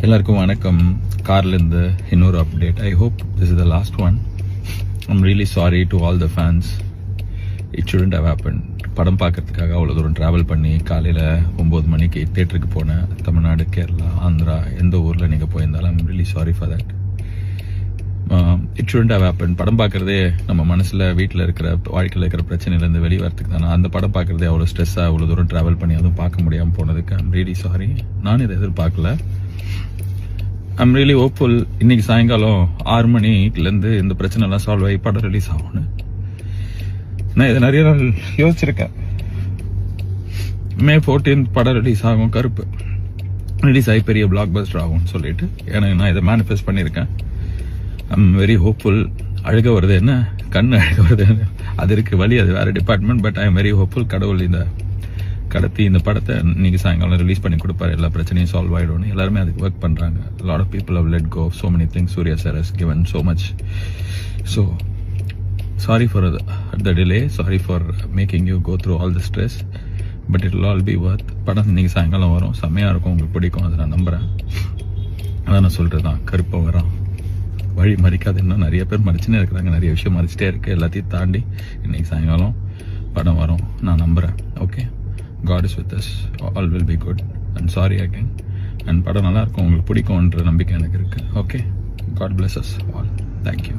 எல்லாருக்கும் வணக்கம். கார்லேருந்து இன்னொரு update. I hope this is the last one. I'm really sorry to all the fans. It shouldn't have happened. படம் பார்க்கறதுக்காக அவ்வளோ தூரம் ட்ராவல் பண்ணி காலையில் 9 மணிக்கு தேட்டருக்கு போனேன். தமிழ்நாடு, கேரளா, ஆந்திரா, எந்த ஊரில் நீங்கள் போயிருந்தாலும் I'm really sorry for that. It shouldn't have happened. படம் பார்க்குறதே நம்ம மனசில் வீட்டில் இருக்கிற வாழ்க்கையில் இருக்கிற பிரச்சனையிலேருந்து வெளியே வரத்துக்கு தானே. அந்த படம் பார்க்குறதே அவ்வளோ ஸ்ட்ரெஸ்ஸாக அவ்வளோ தூரம் ட்ராவல் பண்ணி அதுவும் பார்க்க முடியாமல் போனதுக்கு ஐம் ரியலி சாரி. நான் இதை எதிர்பார்க்கல. I'm really hopeful. இன்னைக்கு சாயங்காலம் 6 மணிலேருந்து இந்த பிரச்சனைலாம் சால்வ் ஆகி படம் ரிலீஸ் ஆகும்னு நான் இதை நிறைய நாள் யோசிச்சிருக்கேன். May 14 படம் ரிலீஸ் ஆகும். கருப்பு ரிலீஸ் ஆகி பெரிய பிளாக் பஸ்டர் ஆகும்னு சொல்லிட்டு எனக்கு நான் இதை மேனிஃபெஸ்ட் பண்ணியிருக்கேன். I'm very hopeful. அழுக வருது என்ன, கண்ணு அழுக வருது என்ன, அது இருக்கு வழி, அது வேற department. But I am very hopeful. கடவுள் இந்த கடத்தி இந்த படத்தை இன்னைக்கு சாயங்காலம் ரிலீஸ் பண்ணி கொடுப்பாரு. எல்லா பிரச்சனையும் சால்வ் ஆகிடும்னு எல்லாருமே அதுக்கு ஒர்க் பண்ணுறாங்க. Lot of people have let go so many things. Surya sir has given so much. So sorry for the delay. Sorry for making you go through all the stress. But it will all be worth. படம் இன்னைக்கு சாயங்காலம் வரும். செம்மையாக இருக்கும், உங்களுக்கு பிடிக்கும், அதை நான் நம்புகிறேன். அதான் நான் சொல்கிறது தான், கருப்பை வரோம், வழி மறிக்காது. இன்னும் நிறைய பேர் மறிச்சுன்னே இருக்கிறாங்க, நிறைய விஷயம் மறிச்சிட்டே இருக்குது. எல்லாத்தையும் தாண்டி இன்னைக்கு சாயங்காலம் படம் வரும், நான் நம்புகிறேன். Okay, God is with us. All will be good. And sorry again. And படம் நல்லா இருக்கும், உங்களுக்கு பிடிக்கும்ன்ற நம்பிக்கை எனக்கு இருக்குது. Okay, God bless us all. Thank you.